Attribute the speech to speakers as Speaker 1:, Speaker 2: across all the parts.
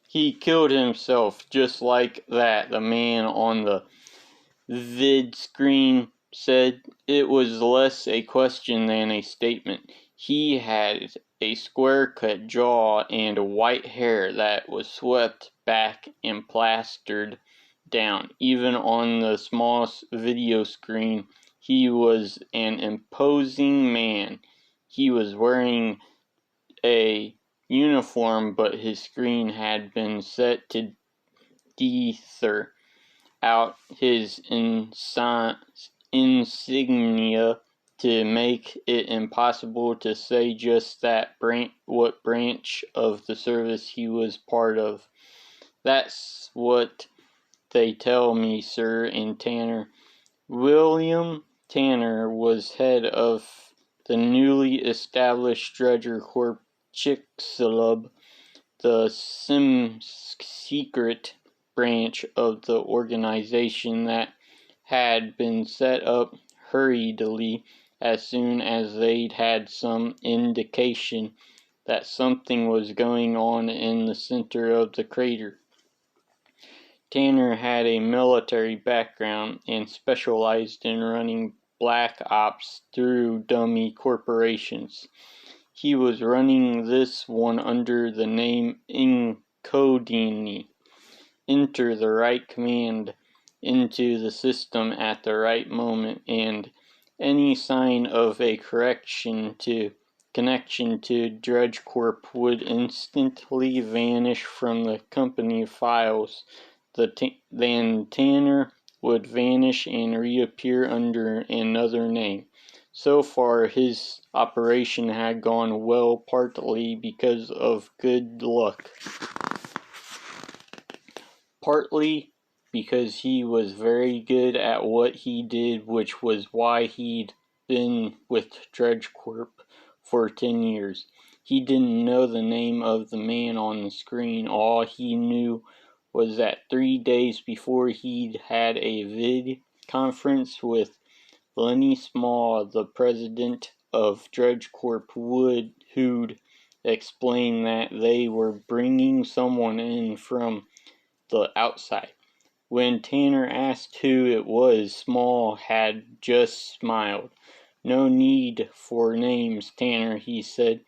Speaker 1: He killed himself just like that, the man on the vid screen said. It was less a question than a statement. He had a square-cut jaw and white hair that was swept back and plastered down. Even on the small video screen, he was an imposing man. He was wearing a uniform, but his screen had been set to deter out his insignia to make it impossible to say just what branch of the service he was part of. That's what they tell me, sir. And Tanner, William Tanner, was head of the newly established Dredger Corp Chicxulub, the secret branch of the organization that had been set up hurriedly as soon as they'd had some indication that something was going on in the center of the crater. Tanner had a military background and specialized in running black ops through dummy corporations. He was running this one under the name Encodini. Enter the right command into the system at the right moment, and any sign of a connection to Dredge Corp would instantly vanish from the company files. Then Tanner would vanish and reappear under another name. So far, his operation had gone well, partly because of good luck, partly because he was very good at what he did, which was why he'd been with Dredge Corp for 10 years. He didn't know the name of the man on the screen. All he knew was that 3 days before he'd had a vid conference with Lenny Small, the president of Dredge Corp, who'd explained that they were bringing someone in from the outside. When Tanner asked who it was, Small had just smiled. No need for names, Tanner, he said.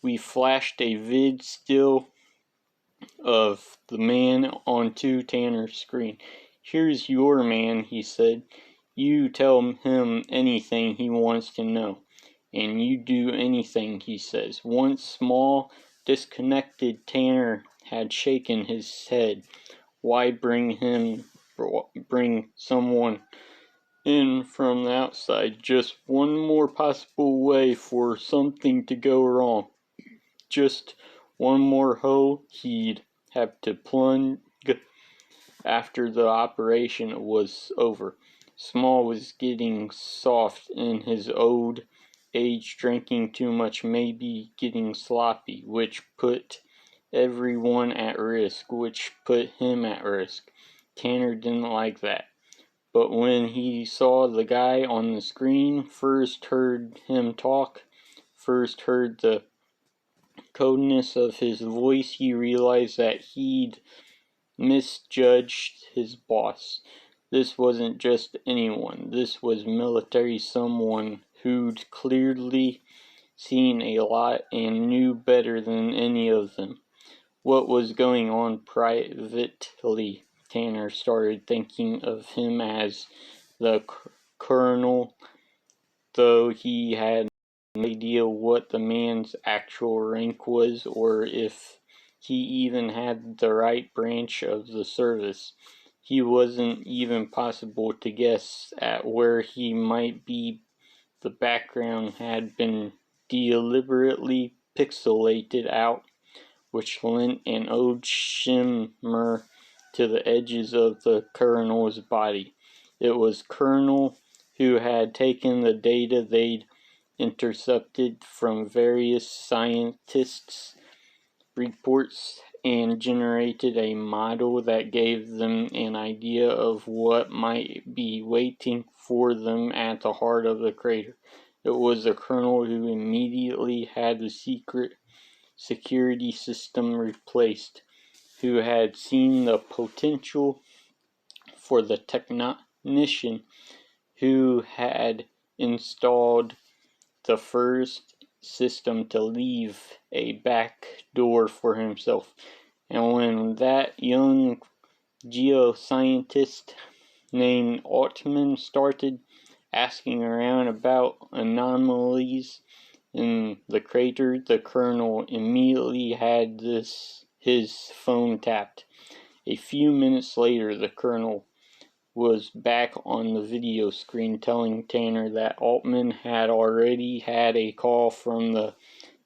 Speaker 1: We flashed a vid still of the man onto Tanner's screen. Here's your man, he said. You tell him anything he wants to know. And you do anything he says. Once Small disconnected, Tanner had shaken his head. Why bring someone in from the outside? Just one more possible way for something to go wrong. Just one more hole he'd have to plunge after the operation was over. Small was getting soft in his old age, drinking too much, maybe getting sloppy, which put everyone at risk, which put him at risk. Tanner didn't like that. But when he saw the guy on the screen, first heard him talk, first heard the coldness of his voice, he realized that he'd misjudged his boss. This wasn't just anyone. This was military, someone who'd clearly seen a lot and knew better than any of them. What was going on privately? Tanner started thinking of him as the colonel, though he had no idea what the man's actual rank was, or if he even had the right branch of the service. He wasn't even possible to guess at where he might be. The background had been deliberately pixelated out, which lent an odd shimmer to the edges of the colonel's body. It was Colonel who had taken the data they'd intercepted from various scientists' reports and generated a model that gave them an idea of what might be waiting for them at the heart of the crater. It was the Colonel who immediately had the security system replaced. who had seen the potential for the technician who had installed the first system to leave a back door for himself. And when that young geoscientist named Altman started asking around about anomalies in the crater, the colonel immediately had his phone tapped. A few minutes later, the colonel was back on the video screen telling Tanner that Altman had already had a call from the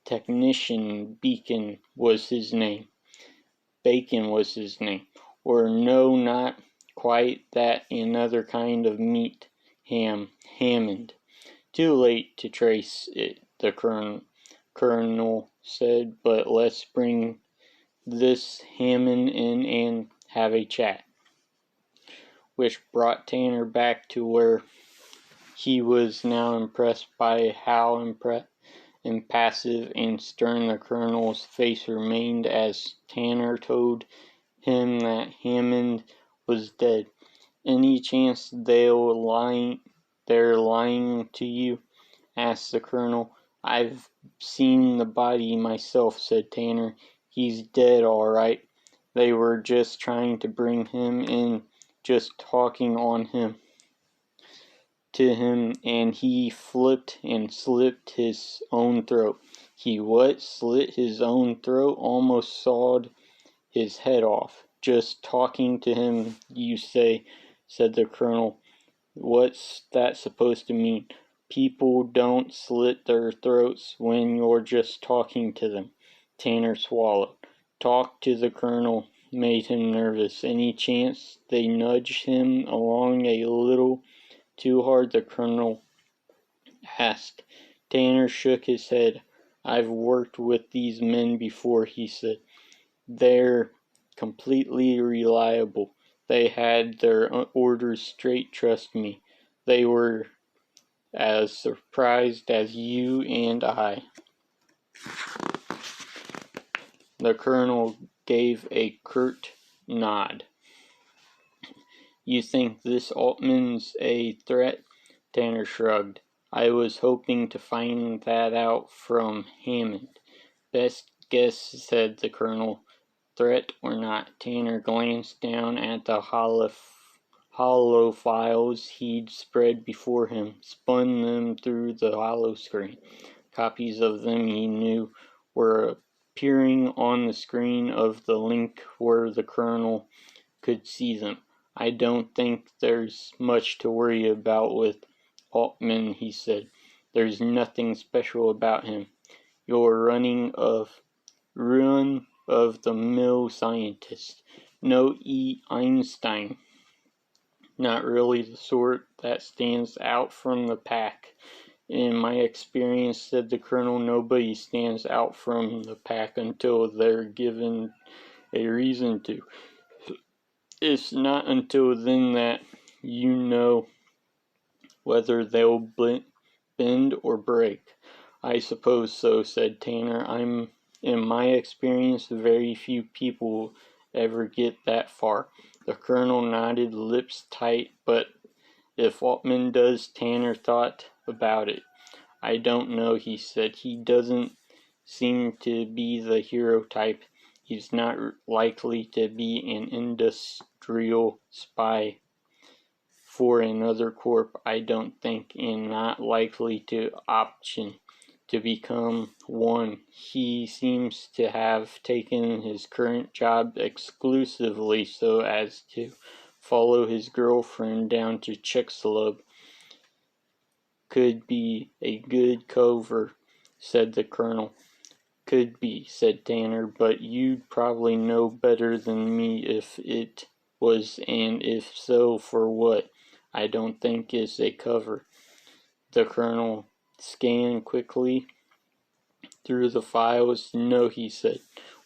Speaker 1: technician. Bacon was his name. Or no, not quite that, another kind of meat. Hammond. Too late to trace it, the colonel said, but let's bring this Hammond in and have a chat. Which brought Tanner back to where he was now impressed by how impassive and stern the colonel's face remained as Tanner told him that Hammond was dead. Any chance they're lying to you? Asked the colonel. I've seen the body myself, said Tanner. He's dead, all right. They were just trying to bring him in, just talking on him to him, and he flipped and slit his own throat. He what? Slit his own throat? Almost sawed his head off. Just talking to him, you say, said the colonel. What's that supposed to mean? People don't slit their throats when you're just talking to them. Tanner swallowed. Talk to the colonel made him nervous. Any chance they nudged him along a little too hard? The colonel asked. Tanner shook his head. I've worked with these men before, he said. They're completely reliable. They had their orders straight, trust me. They were as surprised as you and I. The colonel gave a curt nod. You think this Altman's a threat? Tanner shrugged. I was hoping to find that out from Hammond. Best guess, said the colonel. Threat or not, Tanner glanced down at the hollow files he'd spread before him, spun them through the hollow screen. Copies of them, he knew, were appearing on the screen of the link where the colonel could see them. I don't think there's much to worry about with Altman, he said. There's nothing special about him. You're run of the mill scientist. No Einstein. Not really the sort that stands out from the pack. In my experience, said the colonel, nobody stands out from the pack until they're given a reason to. It's not until then that you know whether they'll bend or break. I suppose so, said Tanner. In my experience, very few people ever get that far. The colonel nodded, lips tight, but if Altman does, Tanner thought about it. I don't know, he said. He doesn't seem to be the hero type. He's not likely to be an industrial spy for another corp, I don't think, and not likely to option to become one. He seems to have taken his current job exclusively so as to follow his girlfriend down to Chicxulub. Could be a good cover, said the colonel. Could be, said Tanner, but you'd probably know better than me if it was, and if so, for what? I don't think it's a cover. The colonel scanned quickly through the files. No, he said.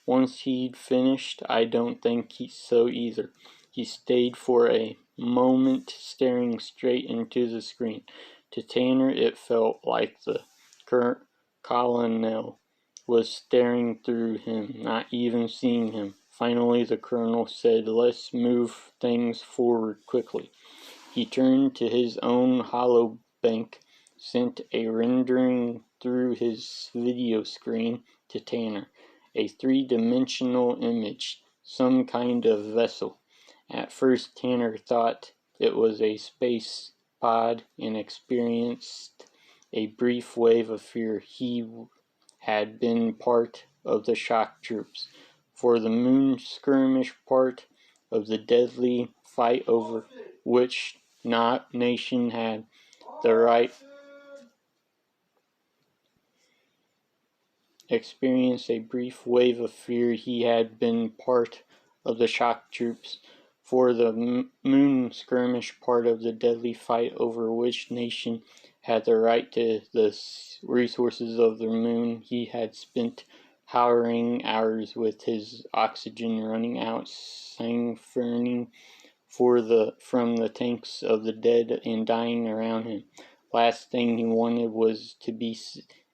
Speaker 1: Once he'd finished, I don't think so either. He stayed for a moment staring straight into the screen. To Tanner, it felt like the colonel was staring through him, not even seeing him. Finally, the colonel said, "Let's move things forward quickly." He turned to his own holobank, sent a rendering through his video screen to Tanner, a three-dimensional image, some kind of vessel. At first Tanner thought it was a space pod and experienced a brief wave of fear. He had been part of the shock troops for the moon skirmish, part of the deadly fight over which nation had the right experienced a brief wave of fear. He had been part of the shock troops for the moon skirmish, part of the deadly fight over which nation had the right to the resources of the moon. He had spent harrowing hours with his oxygen running out, suffering from the tanks of the dead and dying around him. Last thing he wanted was to be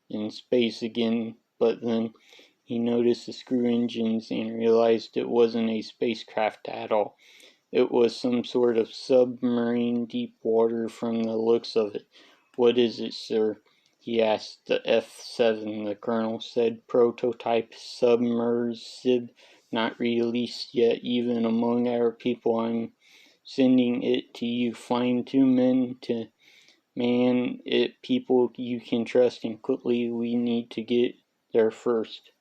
Speaker 1: in space again, but then he noticed the screw engines and realized it wasn't a spacecraft at all. It was some sort of submarine, deep water from the looks of it. "What is it, sir?" he asked. "The F-7, the colonel said. "Prototype submersive, not released yet even among our people. I'm sending it to you. Find 2 men to man it, people you can trust, and quickly. We need to get there first."